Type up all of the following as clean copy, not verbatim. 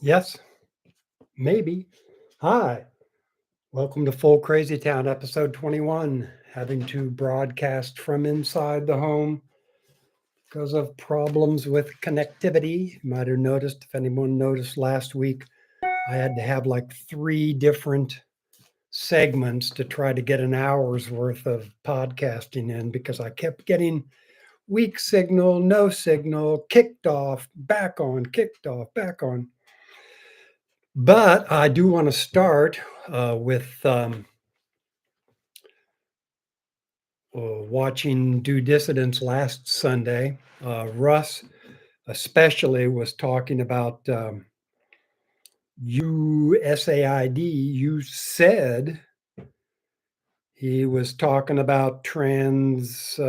Yes, maybe. Hi, welcome to Full Crazy Town, episode 21. Having to broadcast from inside the home because of problems with connectivity. You might have noticed, if anyone noticed last week, I had to have like three different segments to try to get an hour's worth of podcasting in because I kept getting weak signal, no signal, kicked off, back on, kicked off, back on. But I do want to start with watching Due Dissidence last Sunday. Russ, especially, was talking about USAID. You said he was talking about trans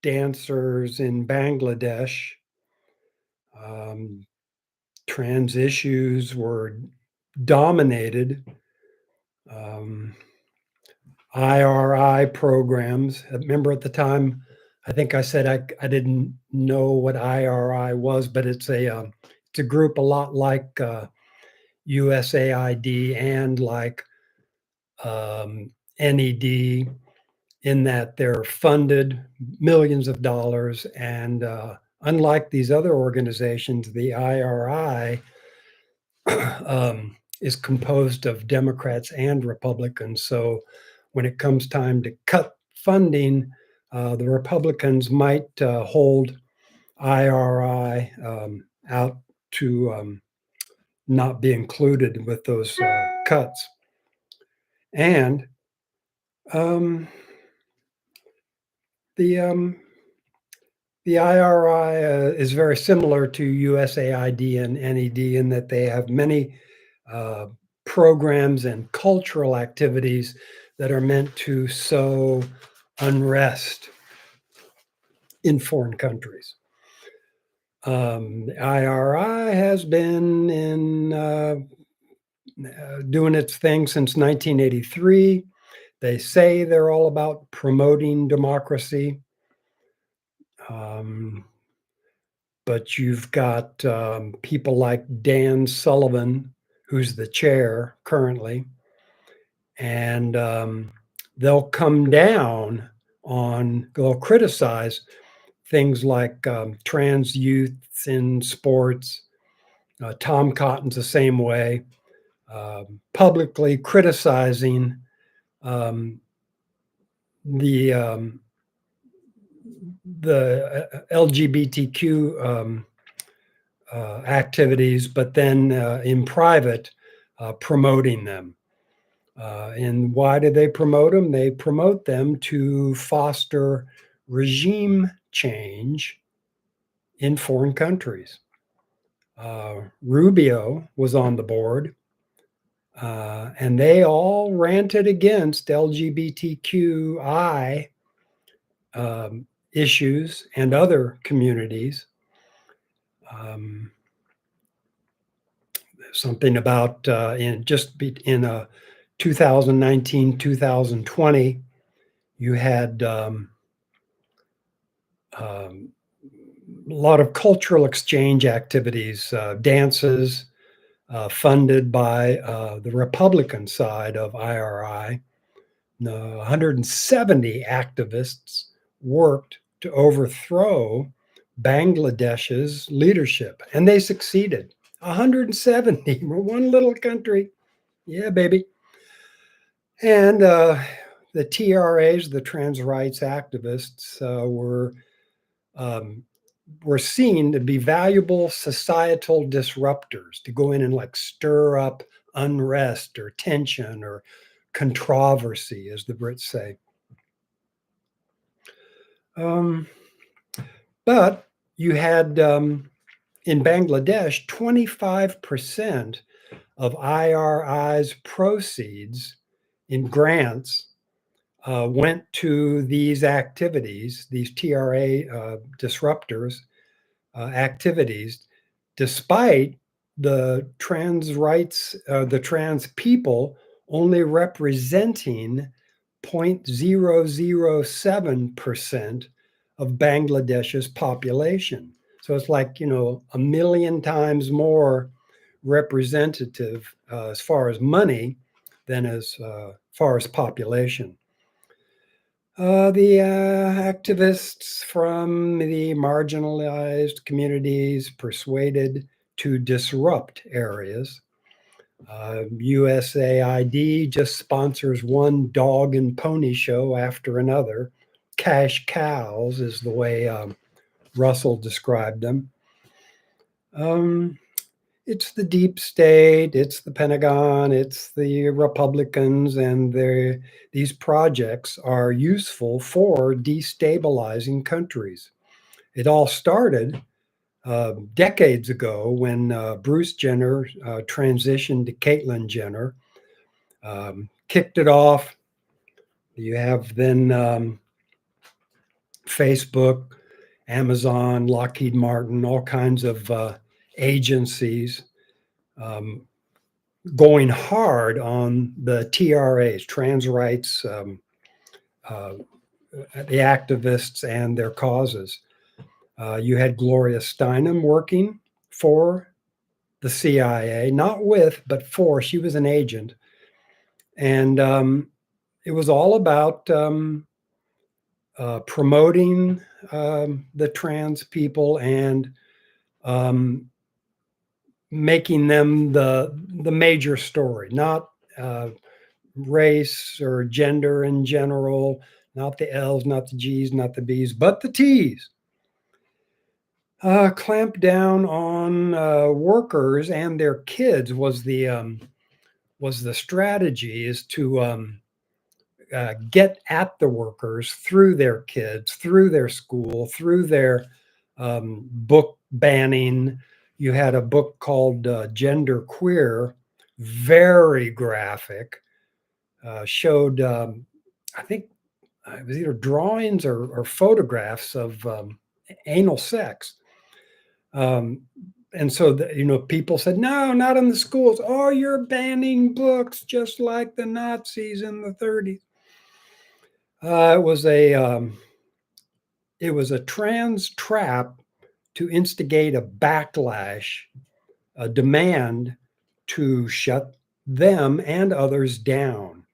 dancers in Bangladesh. Um, Trans issues were dominated. Um, IRI programs. Remember at the time, I think I said I didn't know what IRI was, but it's a group a lot like USAID and like NED in that they're funded millions of dollars. And unlike these other organizations, the IRI is composed of Democrats and Republicans. So when it comes time to cut funding, the Republicans might hold IRI out to not be included with those cuts. And um, the the IRI is very similar to USAID and NED in that they have many uh, programs and cultural activities that are meant to sow unrest in foreign countries. The IRI has been doing its thing since 1983. They say they're all about promoting democracy. Um, but you've got people like Dan Sullivan, who's the chair currently, and they'll come down they'll criticize things like trans youth in sports. Tom Cotton's the same way, publicly criticizing um, the LGBTQ activities, but then in private, promoting them. And why do they promote them? They promote them to foster regime change in foreign countries. Rubio was on the board, and they all ranted against LGBTQI issues and other communities. Um, Something about in 2019, 2020, you had a lot of cultural exchange activities, dances funded by the Republican side of IRI. 170 activists worked to overthrow Bangladesh's leadership, and they succeeded. 170. We're one little country. Yeah, baby. And the TRAs, the trans rights activists, um, were seen to be valuable societal disruptors to go in and like stir up unrest or tension or controversy, as the Brits say. But you had in Bangladesh, 25% of IRI's proceeds in grants went to these activities, these TRA disruptors activities, despite the trans rights, the trans people only representing 0.007% of Bangladesh's population. So So it's like, 1 million times more representative as far as money than as far as population. The activists from the marginalized communities persuaded to disrupt areas. USAID just sponsors one dog and pony show after another. Cash cows is the way Russell described them. It's the deep state, it's the Pentagon, it's the Republicans, and these projects are useful for destabilizing countries. It all started decades ago when Bruce Jenner transitioned to Caitlyn Jenner, kicked it off. You have then Facebook, Amazon, Lockheed Martin, all kinds of agencies going hard on the TRAs, trans rights, the activists and their causes. You had Gloria Steinem working for the CIA, not with, but for. She was an agent. And it was all about promoting the trans people and making them the major story, not race or gender in general, not the L's, not the G's, not the B's, but the T's. Clamp down on workers and their kids was the strategy, is to get at the workers through their kids, through their school, through their book banning. You had a book called Gender Queer, very graphic, showed, I think it was either drawings or photographs of anal sex. And so, people said, no, not in the schools. Oh, you're banning books just like the Nazis in the 30s. It was a trans trap to instigate a backlash, a demand to shut them and others down.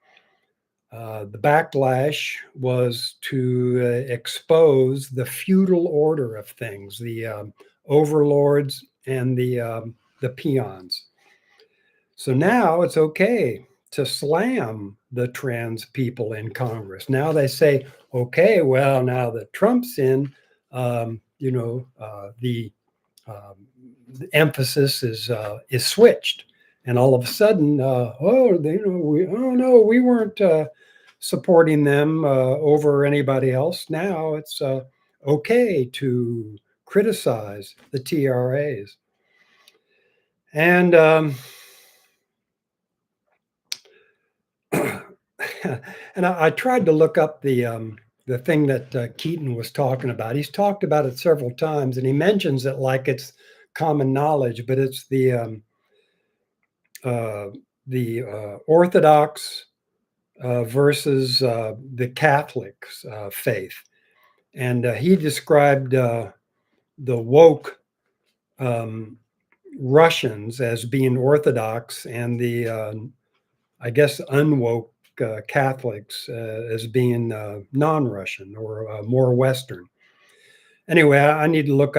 The backlash was to expose the feudal order of things, the overlords and the peons. So now it's okay to slam the trans people in Congress. Now they say, okay, well, now that Trump's in, the emphasis is switched, and all of a sudden, we weren't supporting them over anybody else. Now it's okay to criticize the TRAs, and and I tried to look up the thing that Keaton was talking about. He's talked about it several times, and he mentions it like it's common knowledge, but it's the Orthodox versus the Catholics faith, and he described the woke Russians as being Orthodox, and the I guess unwoke Catholics as being non-Russian or more Western. Anyway, I need to look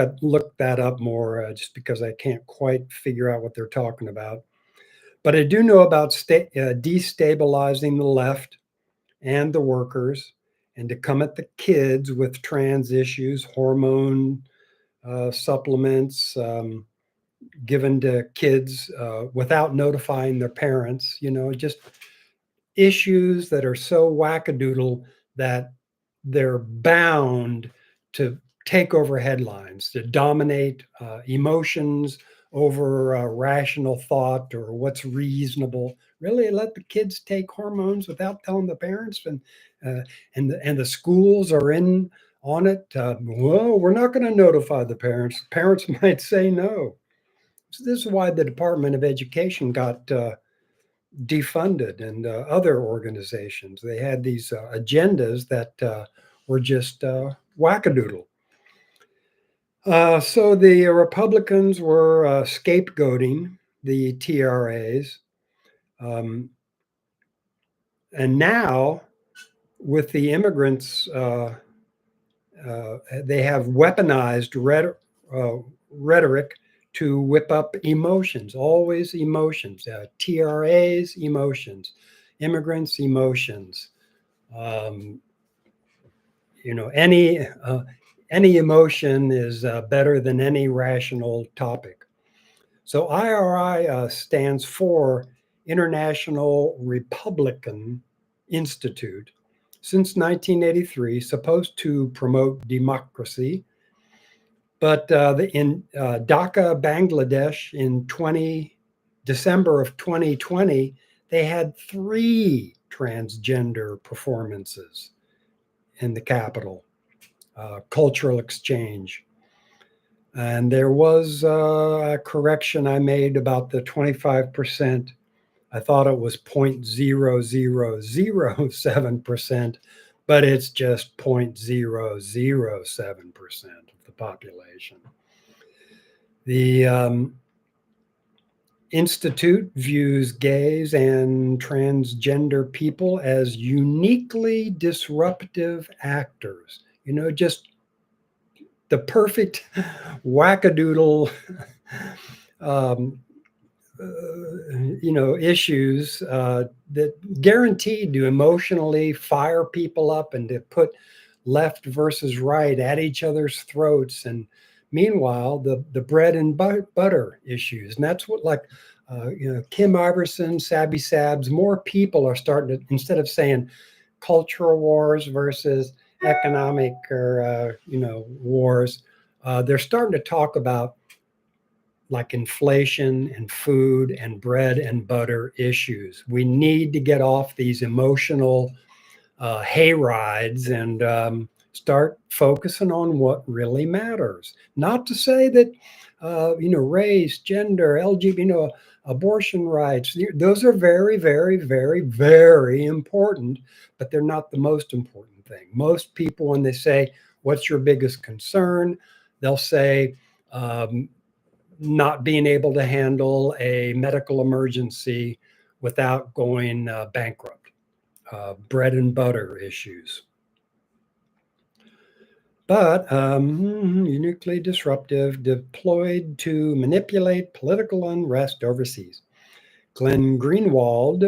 that up more just because I can't quite figure out what they're talking about. But I do know about destabilizing the left and the workers, and to come at the kids with trans issues, hormone supplements given to kids without notifying their parents. Just issues that are so wackadoodle that they're bound to take over headlines, to dominate emotions over rational thought or what's reasonable. Really, let the kids take hormones without telling the parents, and the schools are in on it. Well, we're not going to notify the parents. Parents might say no. So this is why the Department of Education got defunded, and other organizations. They had these agendas that were just wackadoodle. So the Republicans were scapegoating the TRAs. Um, and now, with the immigrants, they have weaponized rhetoric to whip up emotions, always emotions. TRAs, emotions. Immigrants, emotions. Um, you know, any emotion is better than any rational topic. So IRI stands for International Republican Institute. Since 1983, supposed to promote democracy, but in Dhaka, Bangladesh, in December of 2020, they had 3 transgender performances in the capital, cultural exchange. And there was a correction I made about the 25%. I thought it was 0.0007%, but it's just 0.007% of the population. The Institute views gays and transgender people as uniquely disruptive actors. You know, just the perfect wackadoodle, um, issues that guaranteed to emotionally fire people up and to put left versus right at each other's throats. And meanwhile, the bread and butter issues, and that's what Kim Iverson, Sabby Sabs, more people are starting to, instead of saying cultural wars versus economic or wars, they're starting to talk about like inflation and food and bread and butter issues. We need to get off these emotional hay rides and start focusing on what really matters. Not to say that race, gender, LGBT, abortion rights, those are very, very, very, very important, but they're not the most important thing. Most people, when they say, "What's your biggest concern?" they'll say, not being able to handle a medical emergency without going bankrupt, bread and butter issues. But uniquely disruptive, deployed to manipulate political unrest overseas. Glenn Greenwald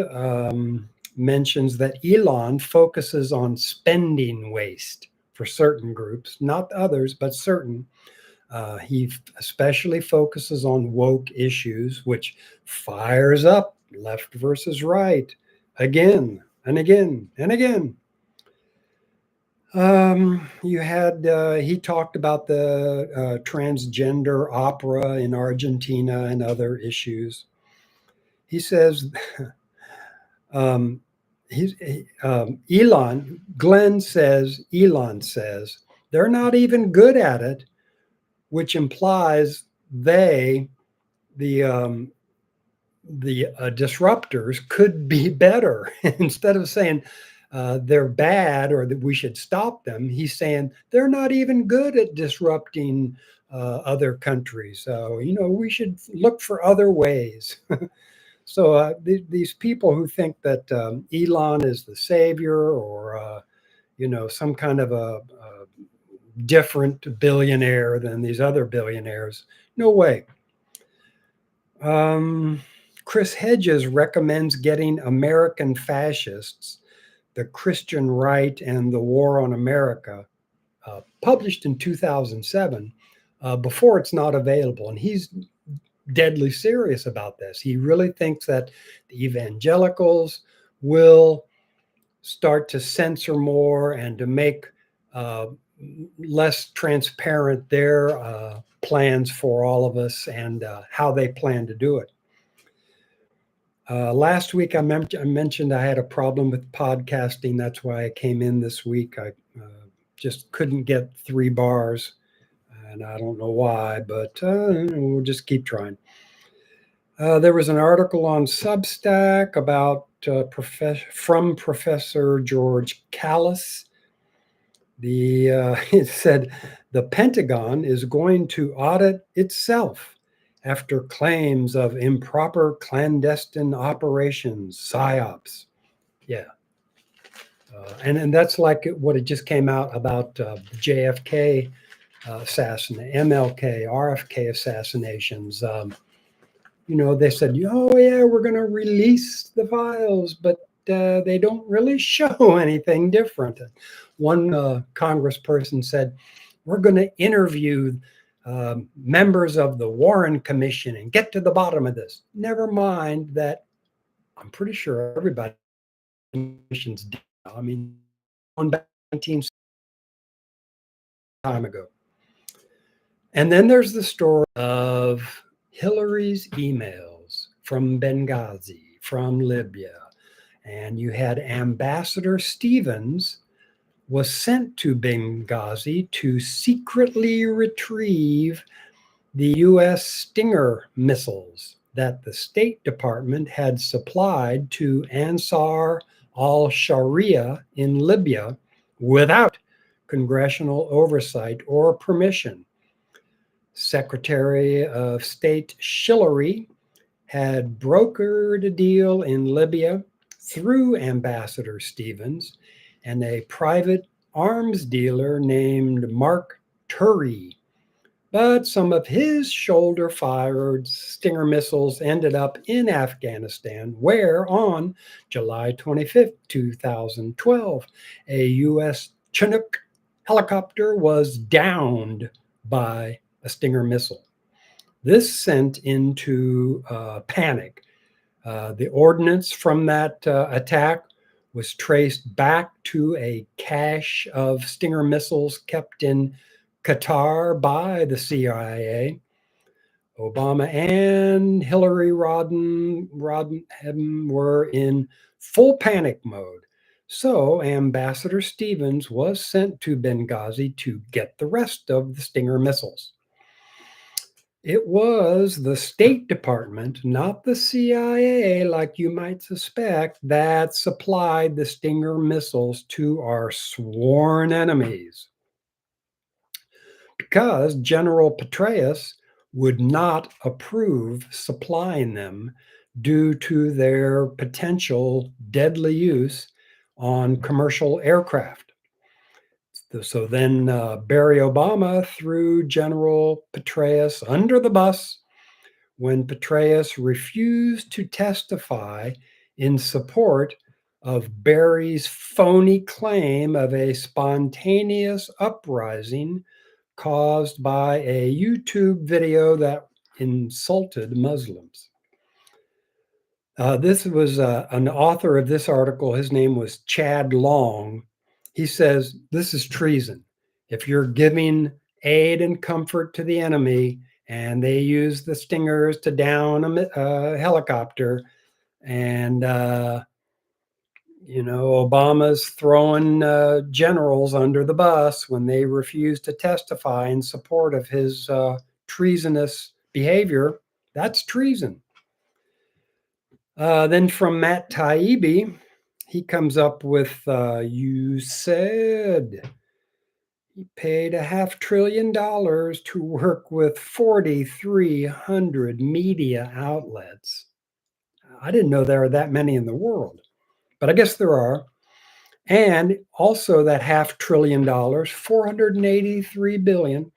mentions that Elon focuses on spending waste for certain groups, not others, but certain. He especially focuses on woke issues, which fires up left versus right again and again and again. He talked about the transgender opera in Argentina and other issues. He says, Elon says, they're not even good at it, which implies the disruptors could be better. Instead of saying they're bad or that we should stop them, he's saying they're not even good at disrupting other countries. So, we should look for other ways. So these people who think that Elon is the savior or, some kind of a different billionaire than these other billionaires, no way. Chris Hedges recommends getting American Fascists, the Christian Right and the War on America, published in 2007, before it's not available. And he's deadly serious about this. He really thinks that the evangelicals will start to censor more and to make less transparent their plans for all of us and how they plan to do it. Last week, I mentioned I had a problem with podcasting. That's why I came in this week. I just couldn't get 3 bars, and I don't know why, but we'll just keep trying. There was an article on Substack about from Professor George Callas It said the Pentagon is going to audit itself after claims of improper clandestine operations, psyops. Yeah. And that's like what it just came out about JFK MLK, RFK assassinations. They said, oh, yeah, we're going to release the files, but they don't really show anything different. One congressperson said, we're going to interview members of the Warren Commission and get to the bottom of this. Never mind that I'm pretty sure everybody commissions. I mean, on back 19 time ago. And then there's the story of Hillary's emails from Benghazi, from Libya. And you had Ambassador Stevens was sent to Benghazi to secretly retrieve the U.S. Stinger missiles that the State Department had supplied to Ansar al-Sharia in Libya without congressional oversight or permission. Secretary of State Hillary had brokered a deal in Libya through Ambassador Stevens and a private arms dealer named Mark Turry. But some of his shoulder-fired Stinger missiles ended up in Afghanistan, where on July 25, 2012, a U.S. Chinook helicopter was downed by a Stinger missile. This sent into panic. The ordnance from that attack was traced back to a cache of Stinger missiles kept in Qatar by the CIA. Obama and Hillary Rodham were in full panic mode. So Ambassador Stevens was sent to Benghazi to get the rest of the Stinger missiles. It was the State Department, not the CIA, like you might suspect, that supplied the Stinger missiles to our sworn enemies. Because General Petraeus would not approve supplying them due to their potential deadly use on commercial aircraft. So then Barry Obama threw General Petraeus under the bus when Petraeus refused to testify in support of Barry's phony claim of a spontaneous uprising caused by a YouTube video that insulted Muslims. This was an author of this article. His name was Chad Long. He says, this is treason. If you're giving aid and comfort to the enemy and they use the Stingers to down a helicopter and, Obama's throwing generals under the bus when they refuse to testify in support of his treasonous behavior, that's treason. Then from Matt Taibbi, he comes up with, you said he paid $500 billion to work with 4,300 media outlets. I didn't know there are that many in the world, but I guess there are. And also that $500 billion, 483 billion,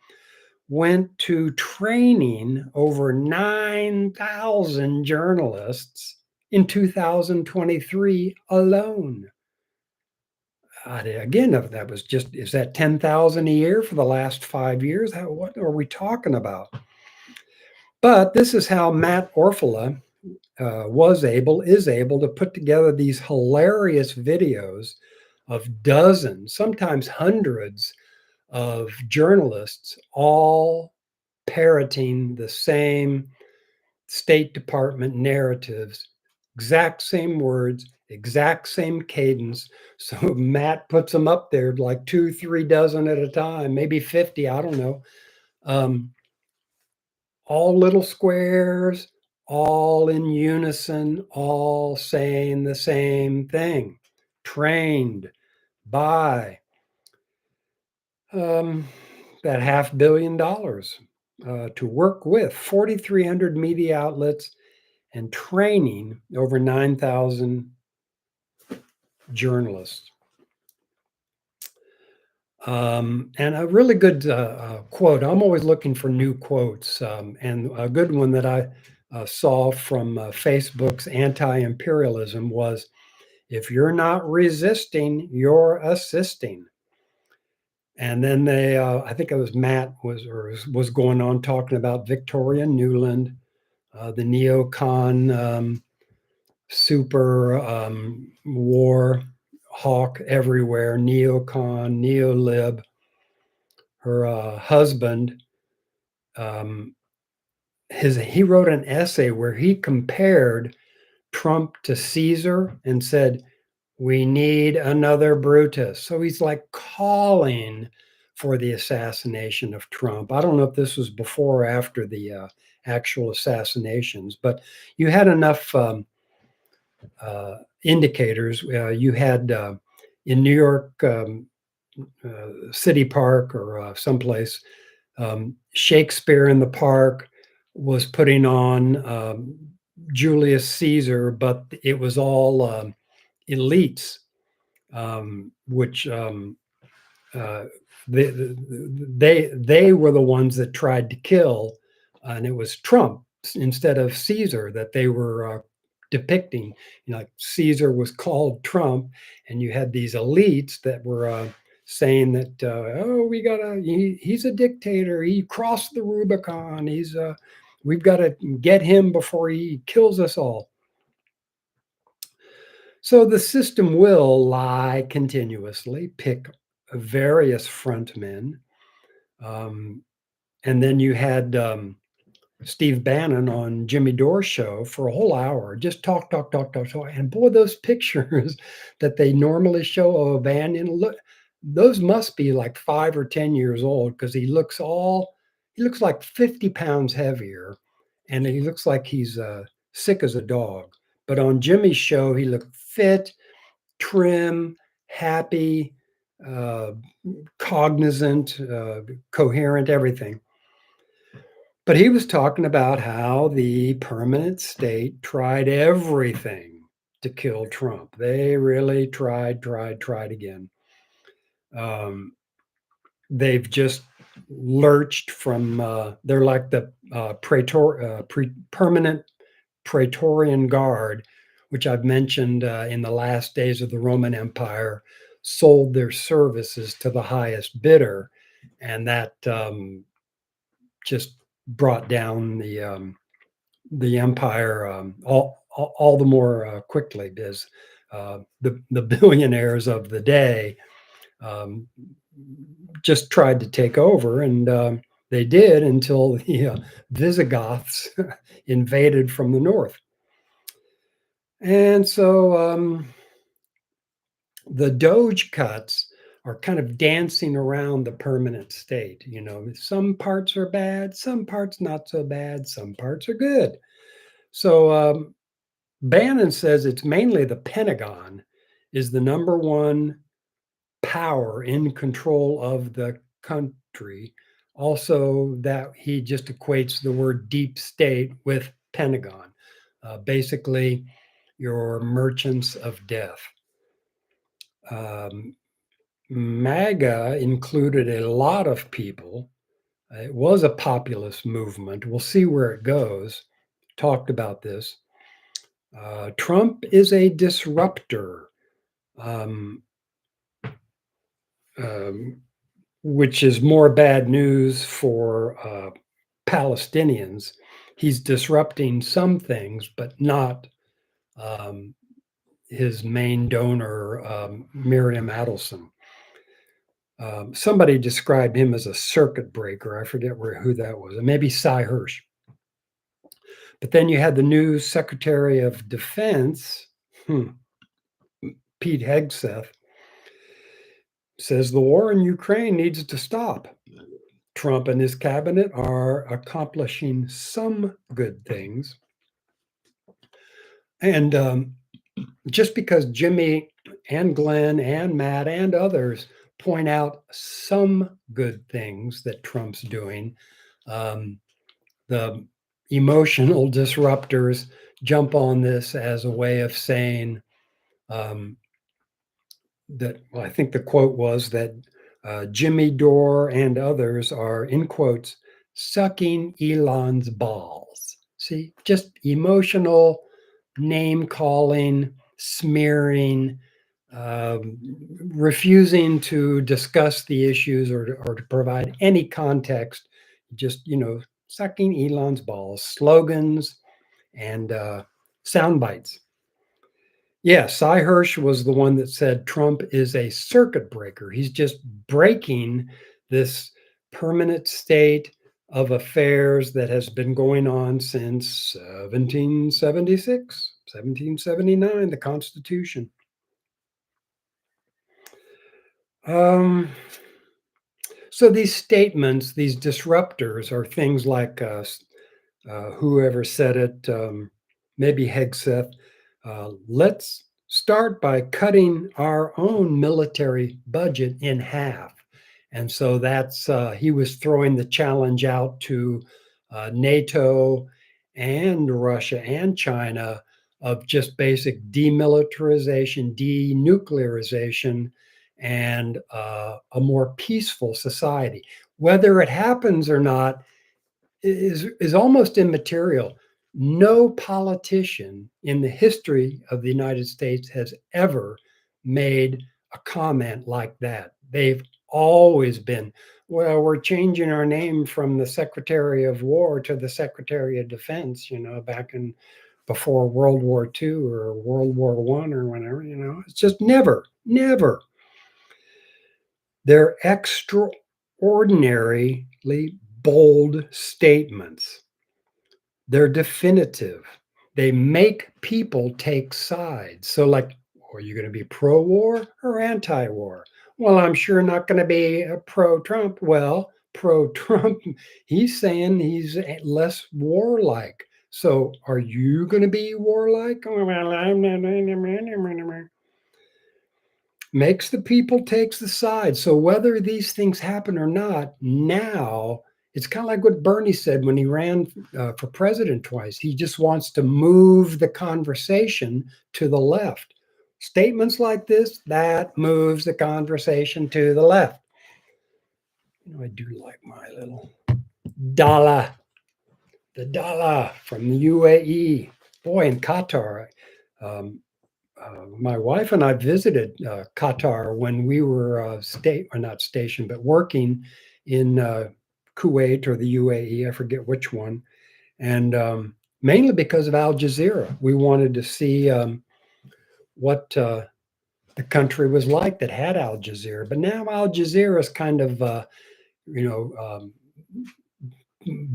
went to training over 9,000 journalists in 2023 alone. Again, that was just, is that 10,000 a year for the last 5 years? What are we talking about? But this is how Matt Orfalea is able to put together these hilarious videos of dozens, sometimes hundreds of journalists, all parroting the same State Department narratives, exact same words, exact same cadence. So Matt puts them up there like 2-3 dozen at a time, maybe 50, I don't know. All little squares, all in unison, all saying the same thing. Trained by um, that $500 million to work with 4,300 media outlets and training over 9,000 journalists. And a really good quote. I'm always looking for new quotes, and a good one that I saw from Facebook's anti-imperialism was, "If you're not resisting, you're assisting." And then I think it was Matt was going on talking about Victoria Nuland, the neocon super war hawk everywhere, neocon, neolib. Her husband, um, he wrote an essay where he compared Trump to Caesar and said, "We need another Brutus." So he's like calling for the assassination of Trump. I don't know if this was before or after the actual assassinations, but you had enough indicators. You had in New York City Park or someplace, Shakespeare in the Park was putting on Julius Caesar, but it was all elites, which uh, they were the ones that tried to kill, and it was Trump instead of Caesar that they were depicting. You know, like Caesar was called Trump, and you had these elites that were saying that oh, he's a dictator. He crossed the Rubicon. We've got to get him before he kills us all. So the system will lie continuously, pick various frontmen. Um, and then you had Steve Bannon on Jimmy Dore's show for a whole hour, just talk, talk, talk, talk, talk. And boy, those pictures that they normally show of Bannon, look, those must be like 5 or 10 years old because he looks like 50 pounds heavier, and he looks like he's sick as a dog. But on Jimmy's show, he looked fit, trim, happy, uh, cognizant, coherent, everything. But he was talking about how the permanent state tried everything to kill Trump. They really tried again. Um, they've just lurched from, they're like the permanent Praetorian Guard, which I've mentioned in the last days of the Roman Empire, sold their services to the highest bidder. And that just brought down the empire all the more quickly because the billionaires of the day um, just tried to take over, and they did until the Visigoths invaded from the north. And so the Doge cuts are kind of dancing around the permanent state. You know, some parts are bad, some parts not so bad, some parts are good. So Bannon says it's mainly the Pentagon is the number one power in control of the country. Also, that he just equates the word deep state with Pentagon. Basically, your merchants of death. MAGA included a lot of people. It was a populist movement. We'll see where it goes. Talked about this. Trump is a disruptor, um, um, which is more bad news for Palestinians. He's disrupting some things, but not um, his main donor, Miriam Adelson. Somebody described him as a circuit breaker. I forget who that was. Maybe Cy Hirsch. But then you had the new Secretary of Defense, Pete Hegseth, says the war in Ukraine needs to stop. Trump and his cabinet are accomplishing some good things. And just because Jimmy and Glenn and Matt and others point out some good things that Trump's doing. The emotional disruptors jump on this as a way of saying that, well, I think the quote was that Jimmy Dore and others are, in quotes, sucking Elon's balls. See, just emotional name calling, smearing, refusing to discuss the issues or to provide any context, just, sucking Elon's balls, slogans and sound bites. Yeah, Cy Hirsch was the one that said Trump is a circuit breaker. He's just breaking this permanent state of affairs that has been going on since 1776, 1779, the Constitution. So these statements, these disruptors, are things like whoever said it, maybe Hegseth. Let's start by cutting our own military budget in half. And so that's, he was throwing the challenge out to NATO and Russia and China of just basic demilitarization, denuclearization, and a more peaceful society. Whether it happens or not is almost immaterial. No politician in the history of the United States has ever made a comment like that. They've always been, well, we're changing our name from the Secretary of War to the Secretary of Defense, back in before World War II or World War I or whatever, It's just never, never. They're extraordinarily bold statements. They're definitive. They make people take sides. So, like, are you going to be pro war or anti war? Well, I'm sure not going to be pro Trump. Well, pro Trump, he's saying he's less warlike. So, are you going to be warlike? Oh, well, I'm not. Makes the people takes the side. So, whether these things happen or not, now it's kind of like what Bernie said when he ran for president twice. He just wants to move the conversation to the left. Statements like this, that moves the conversation to the left. I do like my little dollar, the dollar from the UAE. Boy, in Qatar, my wife and I visited Qatar when we were not stationed, but working in Kuwait or the UAE. I forget which one. And mainly because of Al Jazeera. We wanted to see what the country was like that had Al Jazeera. But now Al Jazeera is kind of,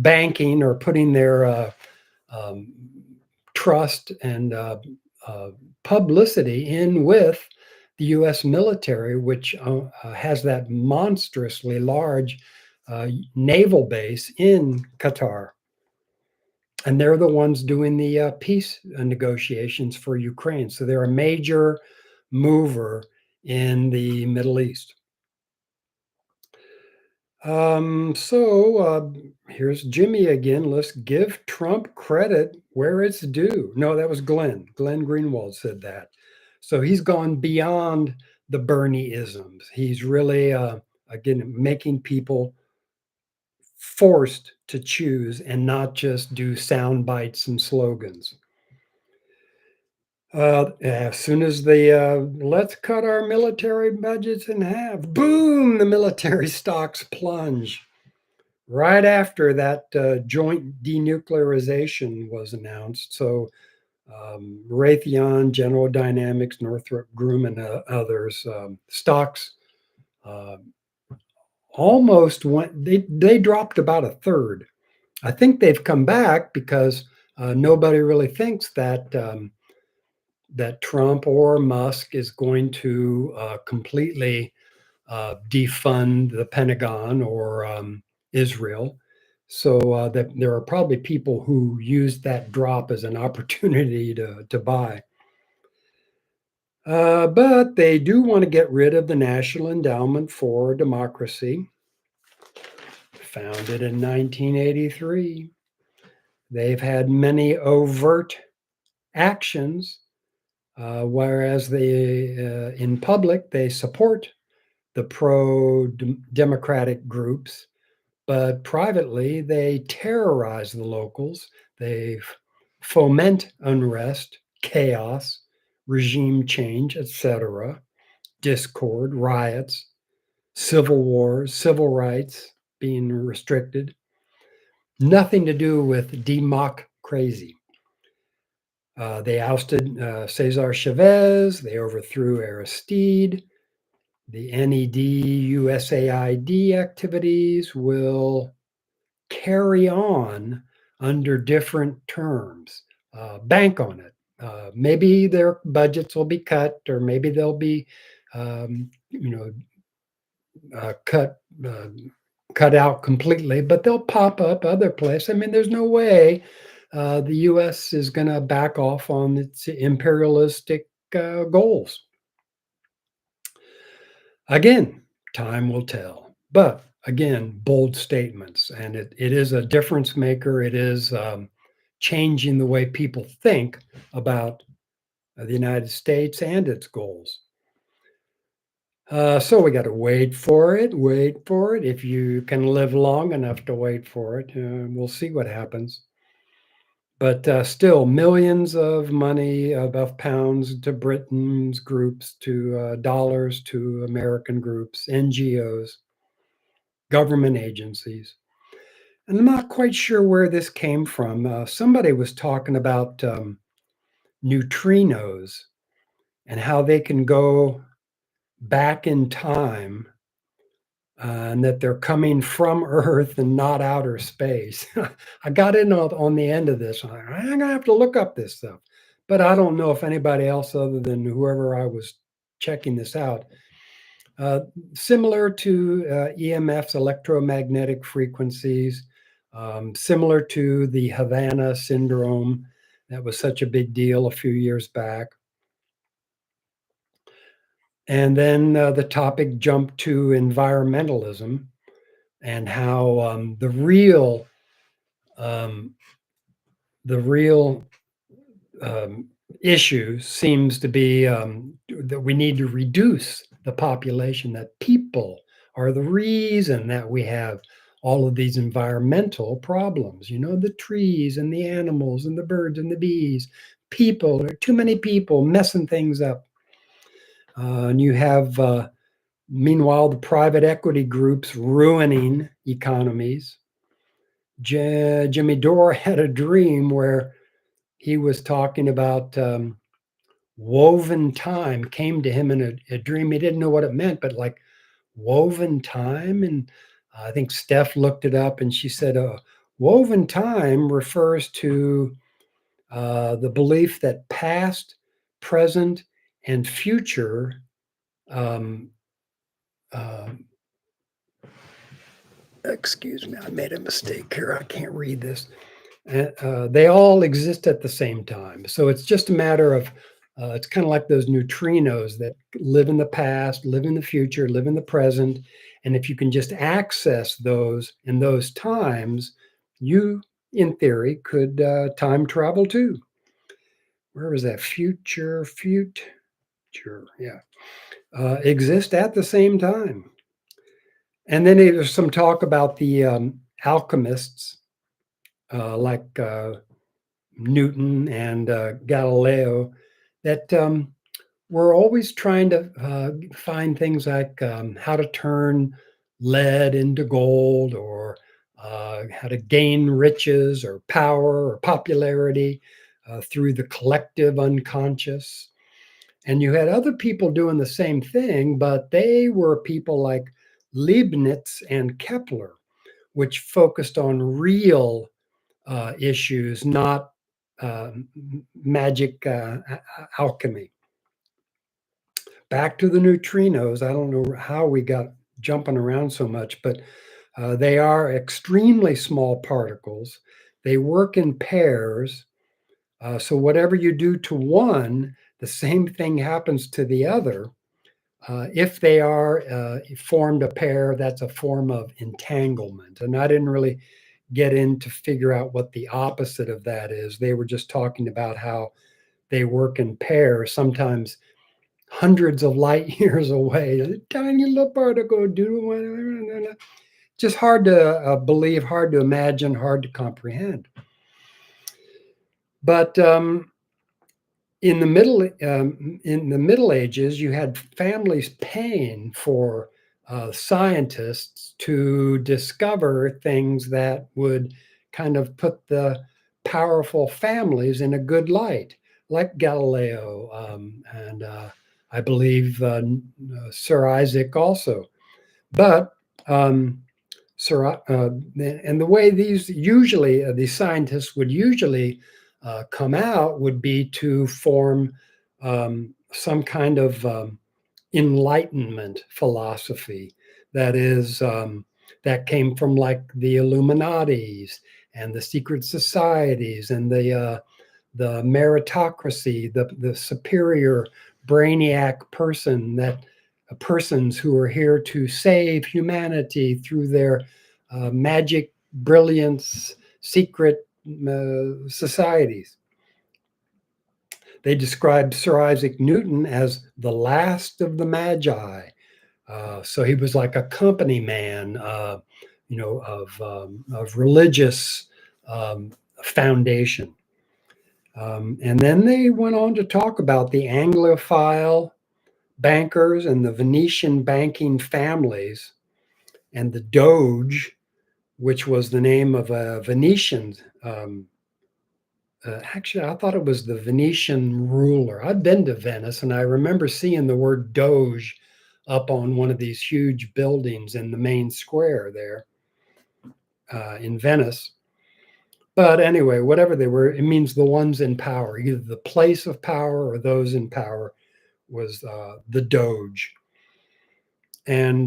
banking or putting their um, trust and publicity in with the U.S. military, which has that monstrously large naval base in Qatar. And they're the ones doing the peace negotiations for Ukraine. So they're a major mover in the Middle East. Here's Jimmy again. Let's give Trump credit where it's due. No, that was Glenn. Glenn Greenwald said that. So he's gone beyond the Bernie-isms. He's really, again, making people forced to choose and not just do sound bites and slogans. As soon as let's cut our military budgets in half, boom, the military stocks plunge. Right after that joint denuclearization was announced. So Raytheon, General Dynamics, Northrop Grumman, others, stocks almost went, they dropped about a third. I think they've come back because nobody really thinks that that Trump or Musk is going to completely defund the Pentagon or Israel. So that there are probably people who use that drop as an opportunity to buy. But they do want to get rid of the National Endowment for Democracy, founded in 1983. They've had many overt actions, whereas in public, they support the pro-democratic groups, but privately, they terrorize the locals. They foment unrest, chaos, regime change, etc., discord, riots, civil wars, civil rights being restricted. Nothing to do with democracy. They ousted Cesar Chavez. They overthrew Aristide. The NED USAID activities will carry on under different terms. Bank on it. Maybe their budgets will be cut, or maybe they'll be, you know, cut cut out completely. But they'll pop up other places. I mean, there's no way the U.S. is going to back off on its imperialistic goals. Again, time will tell. But again, bold statements, and it is a difference maker. It is changing the way people think about the United States and its goals. So we got to wait for it, wait for it. If you can live long enough to wait for it, we'll see what happens. But still, millions of money, of pounds to Britain's groups, to dollars to American groups, NGOs, government agencies. And I'm not quite sure where this came from. Somebody was talking about neutrinos and how they can go back in time, and that they're coming from Earth and not outer space. I got in on the end of this. I'm going to have to look up this stuff. But I don't know if anybody else, other than whoever I was checking this out, uh, similar to EMFs, electromagnetic frequencies, similar to the Havana syndrome that was such a big deal a few years back. And then the topic jumped to environmentalism and how um, the real issue seems to be that we need to reduce the population, that people are the reason that we have all of these environmental problems. You know, the trees and the animals and the birds and the bees. People, there are too many people messing things up. And you have, meanwhile, the private equity groups ruining economies. Jimmy Dore had a dream where he was talking about woven time came to him in a dream. He didn't know what it meant, but like woven time. And I think Steph looked it up and she said, woven time refers to the belief that past, present, and future um, uh, excuse me, I made a mistake here. I can't read this. They all exist at the same time. So it's just a matter of, it's kind of like those neutrinos that live in the past, live in the future, live in the present. And if you can just access those in those times, you, in theory, could time travel too. Where was that? Future, yeah. Exist at the same time. And then there's some talk about the alchemists, like Newton and Galileo, that were always trying to find things like how to turn lead into gold, or how to gain riches or power or popularity through the collective unconscious. And you had other people doing the same thing, but they were people like Leibniz and Kepler, which focused on real issues, not uh, magic alchemy. Back to the neutrinos. I don't know how we got jumping around so much, but they are extremely small particles. They work in pairs. So whatever you do to one the same thing happens to the other. If they are formed a pair, that's a form of entanglement. And I didn't really get in to figure out what the opposite of that is. They were just talking about how they work in pairs, sometimes hundreds of light years away. A tiny little particle, just hard to believe, hard to imagine, hard to comprehend. But in the Middle Ages, you had families paying for scientists to discover things that would kind of put the powerful families in a good light, like Galileo and I believe Sir Isaac also. But and the way these scientists would usually come out would be to form some kind of enlightenment philosophy that is that came from like the Illuminati's and the secret societies and the meritocracy, the superior brainiac persons who are here to save humanity through their magic, brilliance, secret societies. They described Sir Isaac Newton as the last of the Magi. So he was like a company man, of religious foundation. And then they went on to talk about the Anglophile bankers and the Venetian banking families and the Doge, which was the name of a Venetian. Actually, I thought it was the Venetian ruler. I've been to Venice and I remember seeing the word Doge up on one of these huge buildings in the main square there in Venice. But anyway, whatever they were, it means the ones in power, either the place of power or those in power was the Doge. And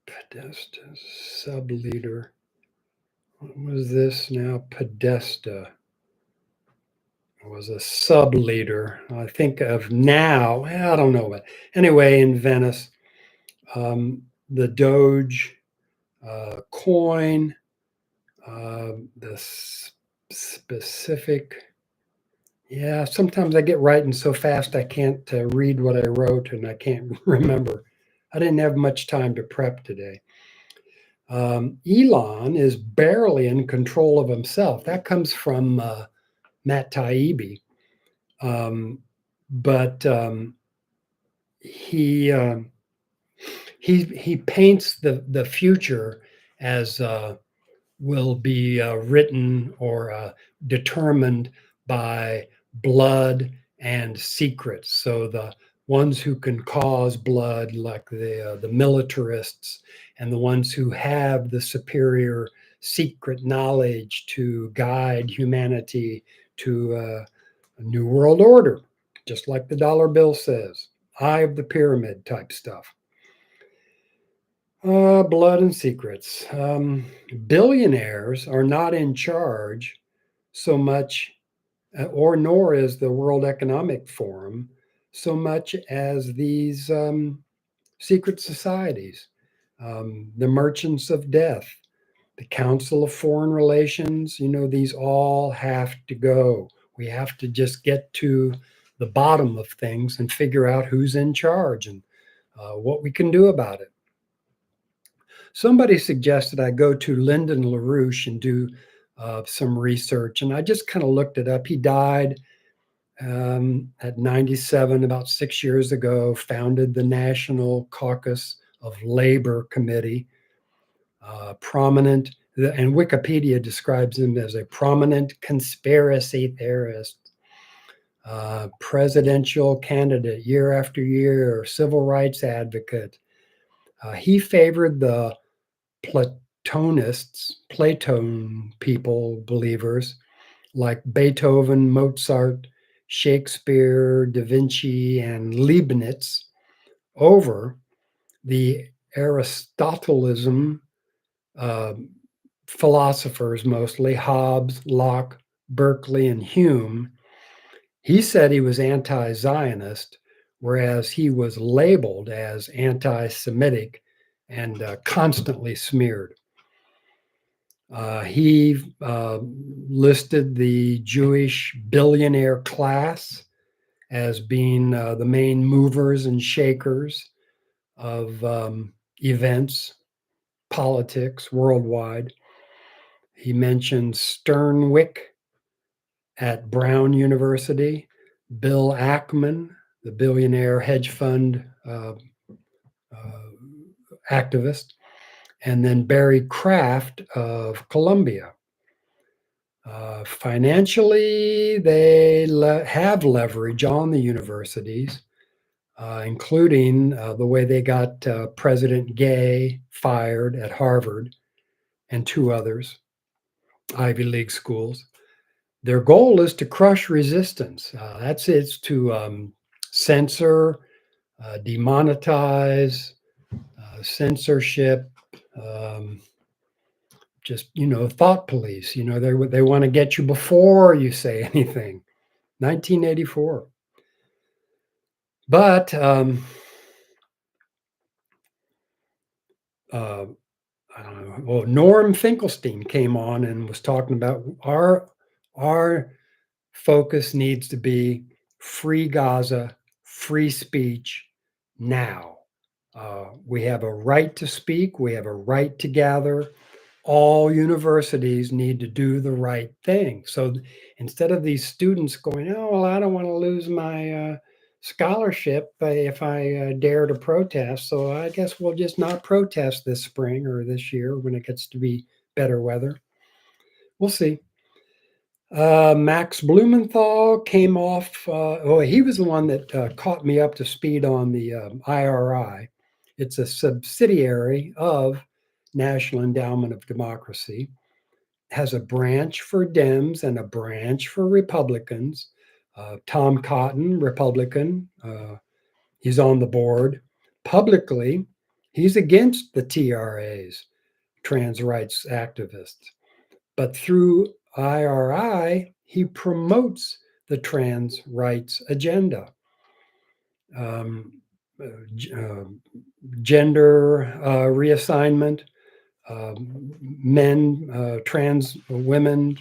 Podesta, sub-leader. What was this now? Podesta was a sub-leader. I think of now, I don't know what. Anyway, in Venice, the Doge coin, the specific. Yeah, sometimes I get writing so fast I can't read what I wrote and I can't remember. I didn't have much time to prep today. Elon is barely in control of himself. That comes from Matt Taibbi. But he paints the future as will be written or determined by blood and secrets. So the ones who can cause blood, like the militarists, and the ones who have the superior secret knowledge to guide humanity to a new world order, just like the dollar bill says, eye of the pyramid type stuff. Blood and secrets. Billionaires are not in charge so much, or nor is the World Economic Forum, so much as these secret societies, the Merchants of Death, the Council of Foreign Relations. These all have to go. We have to just get to the bottom of things and figure out who's in charge and what we can do about it. Somebody suggested I go to Lyndon LaRouche and do some research, and I just kind of looked it up. He died at 97, about 6 years ago, founded the National Caucus of Labor Committee, prominent, and Wikipedia describes him as a prominent conspiracy theorist, presidential candidate year after year, civil rights advocate. He favored the Platonists, Platon people, believers like Beethoven, Mozart, Shakespeare, Da Vinci, and Leibniz over the Aristotelism philosophers, mostly Hobbes, Locke, Berkeley, and Hume, He said he was anti-Zionist, whereas he was labeled as anti-Semitic and constantly smeared. He listed the Jewish billionaire class as being the main movers and shakers of events, politics worldwide. He mentioned Sternwick at Brown University, Bill Ackman, the billionaire hedge fund activist, and then Barry Kraft of Columbia. Financially, they have leverage on the universities, including the way they got President Gay fired at Harvard and two others, Ivy League schools. Their goal is to crush resistance. That's it, to censor, demonetize, censorship, just, thought police. They want to get you before you say anything. 1984. But I don't know. Well, Norm Finkelstein came on and was talking about our focus needs to be free Gaza, free speech now. We have a right to speak. We have a right to gather. All universities need to do the right thing. So instead of these students going, oh, well, I don't want to lose my scholarship if I dare to protest. So I guess we'll just not protest this spring or this year when it gets to be better weather. We'll see. Max Blumenthal came off. He was the one that caught me up to speed on the IRI. It's a subsidiary of National Endowment of Democracy, has a branch for Dems and a branch for Republicans. Tom Cotton, Republican, he's on the board. Publicly, he's against the TRAs, trans rights activists. But through IRI, he promotes the trans rights agenda. Gender reassignment, men, trans women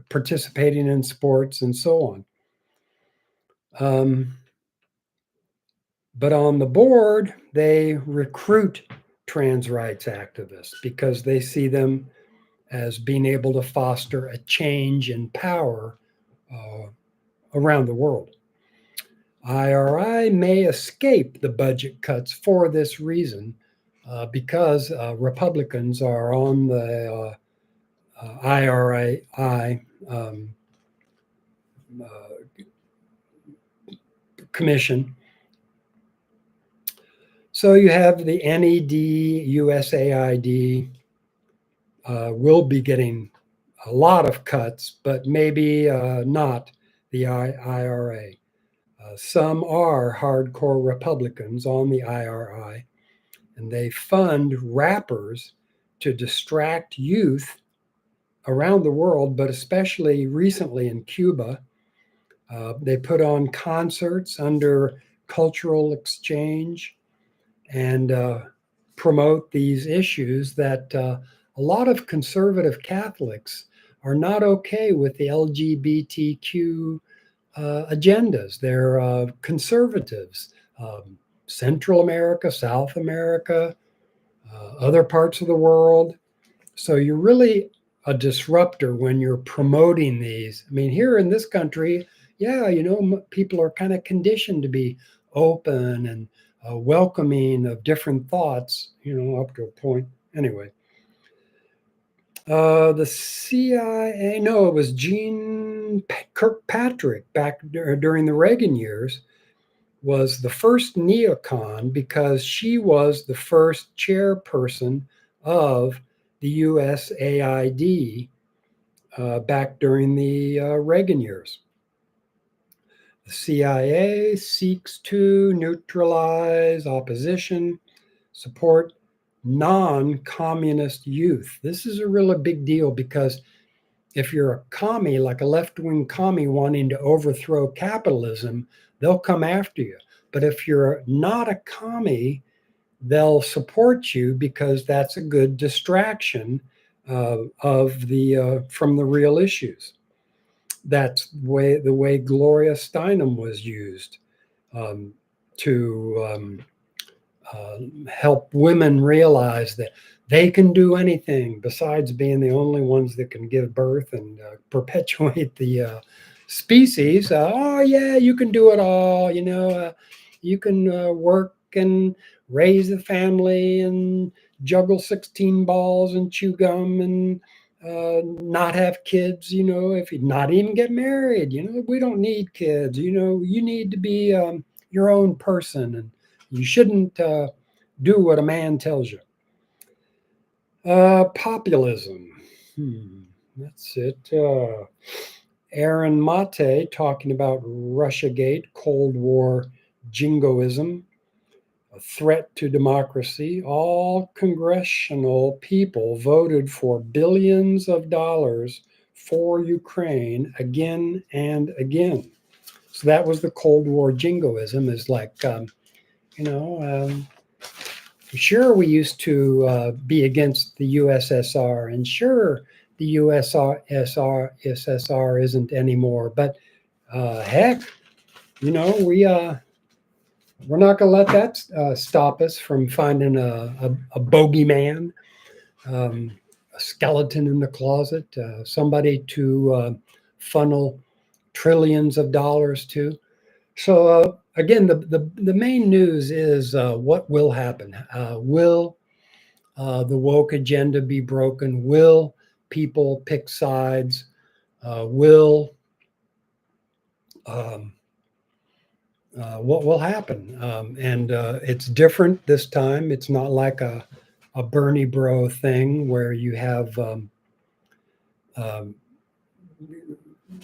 participating in sports, and so on. But on the board, they recruit trans rights activists because they see them as being able to foster a change in power around the world. IRI may escape the budget cuts for this reason, because Republicans are on the IRI commission. So you have the NED, USAID will be getting a lot of cuts, but maybe not the IRA. Some are hardcore Republicans on the IRI, and they fund rappers to distract youth around the world, but especially recently in Cuba. They put on concerts under cultural exchange and promote these issues that a lot of conservative Catholics are not okay with the LGBTQ agendas. They're conservatives. Central America, South America, other parts of the world. So you're really a disruptor when you're promoting these. I mean, here in this country, yeah, people are kind of conditioned to be open and welcoming of different thoughts, up to a point. Anyway, the CIA, no, it was Jean Kirkpatrick back during the Reagan years, was the first neocon because she was the first chairperson of the USAID back during the Reagan years. The CIA seeks to neutralize opposition, support non-communist youth. This is a really big deal because if you're a commie, like a left-wing commie wanting to overthrow capitalism, they'll come after you. But if you're not a commie, they'll support you because that's a good distraction from the real issues. That's the way Gloria Steinem was used to help women realize that they can do anything besides being the only ones that can give birth and perpetuate the species. Oh yeah, you can do it all. You can work and raise a family and juggle 16 balls and chew gum and not have kids. If you not even get married, we don't need kids. You need to be your own person, and you shouldn't do what a man tells you. Populism. That's it. Aaron Mate talking about Russiagate, Cold War jingoism, a threat to democracy. All congressional people voted for billions of dollars for Ukraine again and again. So that was the Cold War jingoism, is like, sure, we used to be against the USSR, and sure, the USSR isn't anymore. But heck, we're not going to let that stop us from finding a bogeyman, a skeleton in the closet, somebody to funnel trillions of dollars to. So again, the main news is what will happen. Will the woke agenda be broken? Will people pick sides? What will happen? And it's different this time. It's not like a Bernie bro thing where you have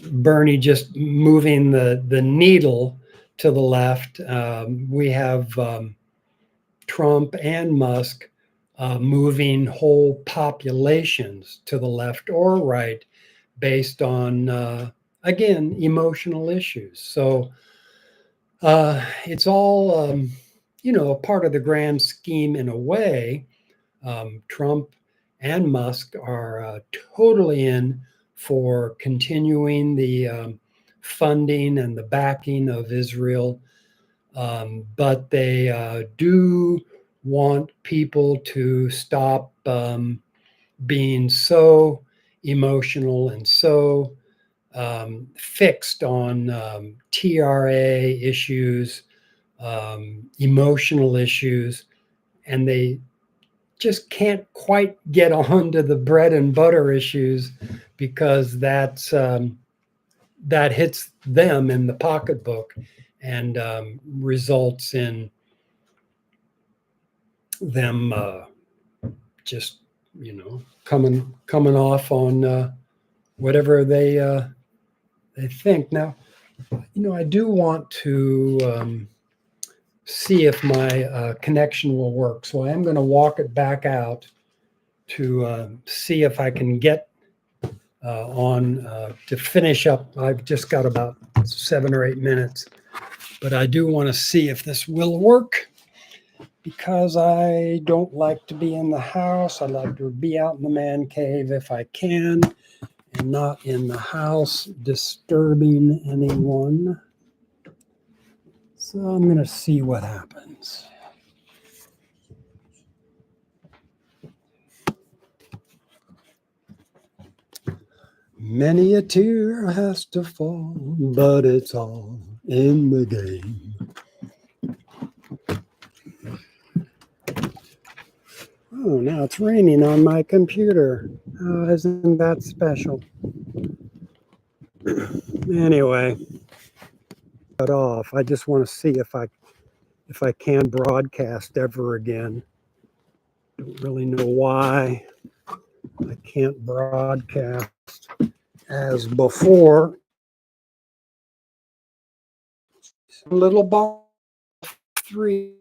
Bernie just moving the needle to the left. We have Trump and Musk moving whole populations to the left or right based on, again, emotional issues. So it's all, a part of the grand scheme in a way. Trump and Musk are totally in for continuing the funding and the backing of Israel. But they do want people to stop being so emotional and so fixed on TRA issues, emotional issues, and they just can't quite get on to the bread and butter issues because that hits them in the pocketbook and results in them just coming off on whatever they think. Now, I do want to see if my connection will work, so I am going to walk it back out to see if I can get on to finish up. I've just got about 7 or 8 minutes, but I do want to see if this will work because I don't like to be in the house. I like to be out in the man cave if I can and not in the house disturbing anyone. So I'm going to see what happens. Many a tear has to fall, but it's all in the game. Oh, now it's raining on my computer. Oh, isn't that special? Anyway, cut off. I just want to see if I can broadcast ever again. Don't really know why I can't broadcast as before. Little ball 3.